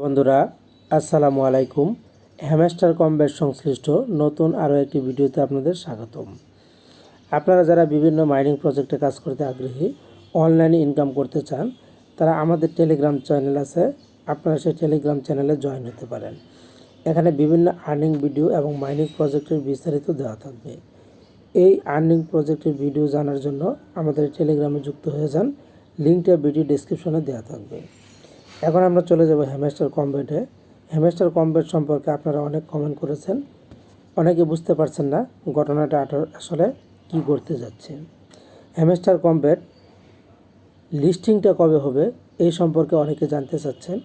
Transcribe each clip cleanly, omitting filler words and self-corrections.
বন্ধুরা আসসালামু আলাইকুম। হ্যামস্টার কমব্যাট সংশ্লিষ্ট নতুন আরও একটি ভিডিওতে আপনাদের স্বাগতম। আপনারা যারা বিভিন্ন মাইনিং প্রজেক্টে কাজ করতে আগ্রহী, অনলাইনে ইনকাম করতে চান, তারা আমাদের টেলিগ্রাম চ্যানেল আছে, আপনারা সেই টেলিগ্রাম চ্যানেলে জয়েন হতে পারেন। এখানে বিভিন্ন আর্নিং ভিডিও এবং মাইনিং প্রজেক্টের বিস্তারিত দেওয়া থাকবে। এই আর্নিং প্রজেক্টের ভিডিও জানার জন্য আমাদের টেলিগ্রামে যুক্ত হয়ে যান, লিঙ্কটা ভিডিও ডেসক্রিপশনে দেওয়া থাকবে। এখন আমরা চলে যাব হ্যামস্টার কমব্যাটে। হ্যামস্টার কমব্যাট সম্পর্কে আপনারা অনেক কমেন্ট করেছেন, অনেকে বুঝতে পারছেন না ঘটনাটা আসলে কি করতে যাচ্ছে। হ্যামস্টার কমব্যাট লিস্টিংটা কবে হবে এই সম্পর্কে অনেকে জানতে চাচ্ছেন,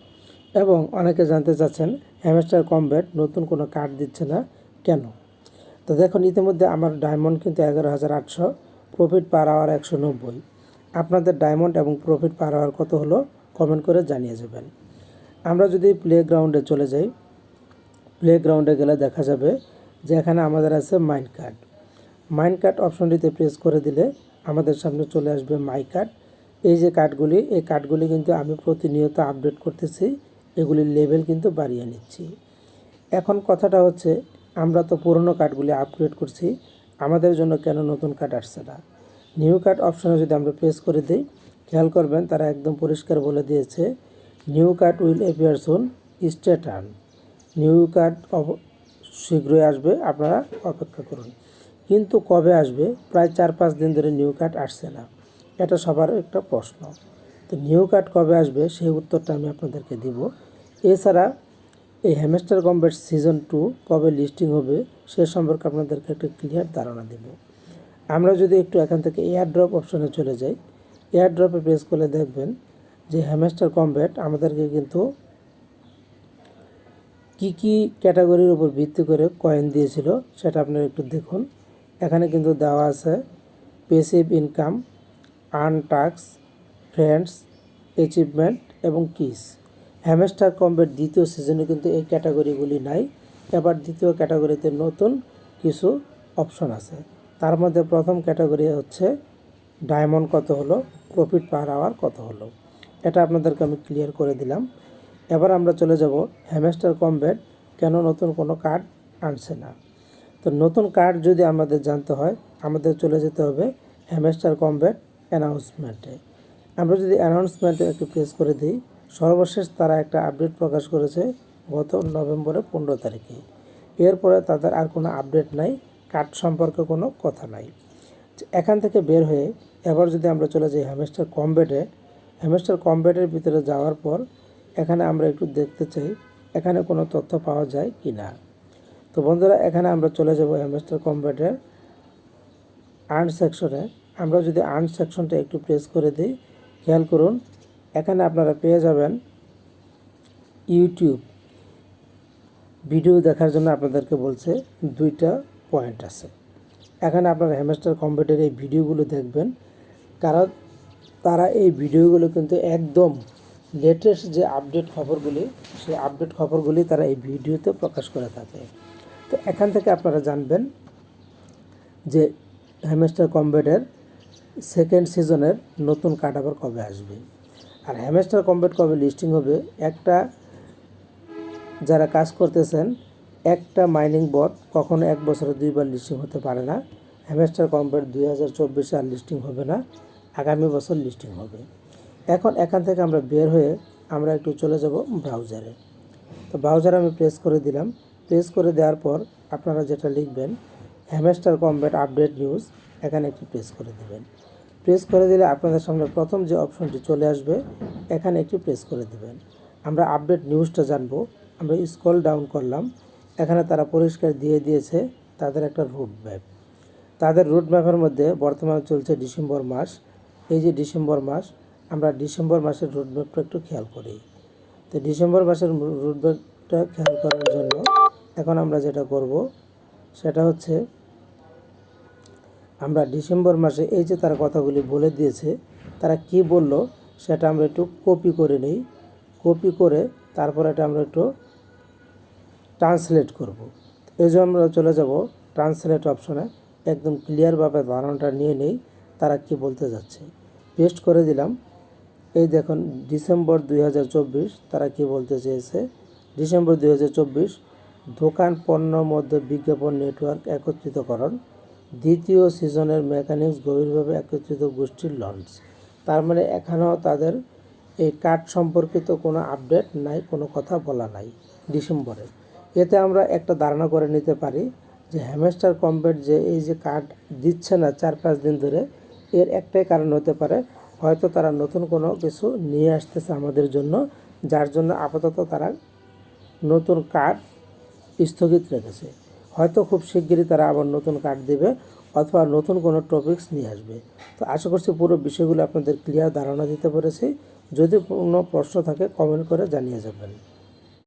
এবং অনেকে জানতে চাচ্ছেন হ্যামস্টার কমব্যাট নতুন কোনো কার্ড দিচ্ছে না কেন। তো দেখুন, ইতিমধ্যে আমার ডায়মন্ড কিন্তু 11,800, প্রফিট পার আওয়ার 190। আপনাদের ডায়মন্ড এবং প্রফিট পার আওয়ার কত হলো কমেন্ট করে জানিয়ে যাবেন। আমরা যদি প্লেগ্রাউন্ডে চলে যাই, প্লেগ্রাউন্ডে গেলে দেখা যাবে যে এখানে আমাদের আছে মাইন কার্ড। মাইন কার্ড অপশনটিতে প্রেস করে দিলে আমাদের সামনে চলে আসবে মাই কার্ড। এই যে কার্ডগুলি, এই কার্ডগুলি কিন্তু আমি প্রতিনিয়ত আপডেট করতেছি, এগুলির লেভেল কিন্তু বাড়িয়ে নিচ্ছি। এখন কথাটা হচ্ছে, আমরা তো পুরনো কার্ডগুলি আপগ্রেড করছি, আমাদের জন্য কেন নতুন কার্ড আসছে না? নিউ কার্ড অপশনে যদি আমরা প্রেস করে দিই, খেয়াল করবেন তারা একদম পরিষ্কার বলে দিয়েছে, new card will appear soon, stay turn. New card শীঘ্রই আসবে, আপনারা অপেক্ষা করুন। কিন্তু কবে আসবে? প্রায় 4-5 দিন ধরে নিউ কার্ড আসছে না, এটা সবার একটা প্রশ্ন। তো নিউ কার্ড কবে আসবে সেই উত্তরটা আমি আপনাদেরকে দিব। এছাড়া এই হ্যামস্টার কমব্যাট সিজন 2 কবে লিস্টিং হবে সে সম্পর্কে আপনাদেরকে একটা ক্লিয়ার ধারণা দেব। আমরা যদি একটু এখান থেকে এয়ার ড্রপ অপশনে চলে যাই, এয়ার ড্রপে প্রেস করলে দেখবেন যে হ্যামস্টার কমব্যাট আমাদেরকে কিন্তু কি ক্যাটাগরির উপর ভিত্তি করে কয়েন দিয়েছিল সেটা আপনারা একটু দেখুন। এখানে কিন্তু দেওয়া আছে passive income, earn task, friends, achievement এবং কিস। হ্যামস্টার কমব্যাট দ্বিতীয় সিজনে কিন্তু এই ক্যাটাগরিগুলি নাই। এবার দ্বিতীয় ক্যাটাগরিতে নতুন কিছু অপশন আছে। তার মধ্যে প্রথম ক্যাটাগরি হচ্ছে ডায়মন্ড কত হলো, প্রফিট পার আওয়ার কত হলো, এটা আপনাদেরকে আমি ক্লিয়ার করে দিলাম। এবার আমরা চলে যাব হ্যামস্টার কমব্যাট কেন নতুন কোনো কার্ড আনছে না। তো নতুন কার্ড যদি আমাদের জানতে হয়, আমাদের চলে যেতে হবে হ্যামস্টার কমব্যাট অ্যানাউন্সমেন্টে। আমরা যদি অ্যানাউন্সমেন্টে একটু প্রেস করে দিই, সর্বশেষ তারা একটা আপডেট প্রকাশ করেছে গত নভেম্বরের 15 তারিখে। এরপরে তাদের আর কোনো আপডেট নাই, কার্ড সম্পর্কে কোনো কথা নাই। এখান থেকে বের হয়ে এবার যদি আমরা চলে যাই হ্যামস্টার কমব্যাটে, হ্যামস্টার কমব্যাটের ভিতরে যাওয়ার পর এখানে আমরা একটু দেখতে চাই এখানে কোনো তথ্য পাওয়া যায় কি না। তো বন্ধুরা, এখানে আমরা চলে যাব হ্যামস্টার কমব্যাটের আর্ন সেকশনে। আমরা যদি আর্ন সেকশনটা একটু প্রেস করে দিই, খেয়াল করুন এখানে আপনারা পেয়ে যাবেন ইউটিউব ভিডিও দেখার জন্য আপনাদেরকে বলছে 2টা পয়েন্ট আছে। এখানে আপনারা হ্যামস্টার কমব্যাটের এই ভিডিওগুলো দেখবেন, কারণ তারা এই ভিডিওগুলো কিন্তু একদম লেটেস্ট যে আপডেট খবরগুলি, সেই আপডেট খবরগুলি তারা এই ভিডিওতে প্রকাশ করে থাকে। তো এখান থেকে আপনারা জানবেন যে হ্যামস্টার কমব্যাটের সেকেন্ড সিজনের নতুন কার্ড আবার কবে আসবে, আর হ্যামস্টার কমব্যাট কবে লিস্টিং হবে। একটা যারা কাজ করতেছেন, একটা মাইনিং বট কখনো 1 বছরে 2বার লিস্টিং হতে পারে না। হ্যামস্টার কমব্যাট 2024 আর লিস্টিং হবে না, আগামী বছর লিস্টিং হবে। এখন এখান থেকে আমরা বের হয়ে আমরা একটু চলে যাব ব্রাউজারে। তো ব্রাউজারে আমি প্রেস করে দিলাম। প্রেস করে দেওয়ার পর আপনারা যেটা লিখবেন হ্যামস্টার কমব্যাট আপডেট নিউজ, এখানে একটি প্রেস করে দেবেন। প্রেস করে দিলে আপনাদের সামনে প্রথম যে অপশনটি চলে আসবে, এখানে একটি প্রেস করে দেবেন। আমরা আপডেট নিউজটা জানবো। আমরা স্ক্রল ডাউন করলাম, এখানে তারা পরিষ্কার দিয়ে দিয়েছে তাদের একটা রুট ম্যাপ। তাদের রুট ম্যাপের মধ্যে বর্তমানে চলছে ডিসেম্বর মাস। এই যে ডিসেম্বর মাস, আমরা ডিসেম্বর মাসের রুট ম্যাপটা একটু খেয়াল করি। তো ডিসেম্বর মাসের রুট ম্যাপটা খেয়াল করার জন্য এখন আমরা যেটা করব সেটা হচ্ছে, আমরা ডিসেম্বর মাসে এই যে তারা কথাগুলি বলে দিয়েছে, তারা কি বলল সেটা আমরা একটু কপি করে নিই। কপি করে তারপর এটা আমরা একটু ট্রান্সলেট করব। এই জন্য আমরা চলে যাব ট্রান্সলেট অপশনে, একদম ক্লিয়ারভাবে ধারণাটা নিয়ে নেই তারা কি বলতে যাচ্ছে। পেস্ট করে দিলাম। এই দেখুন ডিসেম্বর 2024 তারা কি বলতে চেয়েছে, ডিসেম্বর 2024 দোকান পণ্য মধ্যে বিজ্ঞাপন নেটওয়ার্ক একত্রিতকরণ, দ্বিতীয় সিজনের মেকানিক্স গভীরভাবে একত্রিত গোষ্ঠীর লঞ্চ। তার মানে এখানেও তাদের এই কার্ড সম্পর্কিত কোনো আপডেট নাই, কোনো কথা বলা নাই ডিসেম্বরে। এতে আমরা একটা ধারণা করে নিতে পারি যে হ্যামস্টার কম্বেট যে এই যে কার্ড দিচ্ছে না 4-5 দিন ধরে, এর একটাই কারণ হতে পারে, হয়তো তারা নতুন কোনো কিছু নিয়ে আসতেছে আমাদের জন্য, যার জন্য আপাতত তারা নতুন কার্ড স্থগিত রেখেছে। হয়তো খুব শিগগিরই তারা আবার নতুন কার্ড দেবে অথবা নতুন কোনো টপিকস নিয়ে আসবে। তো আশা করছি পুরো বিষয়গুলো আপনাদের ক্লিয়ার ধারণা দিতে পেরেছি। যদি কোনো প্রশ্ন থাকে কমেন্ট করে জানিয়ে যাবেন।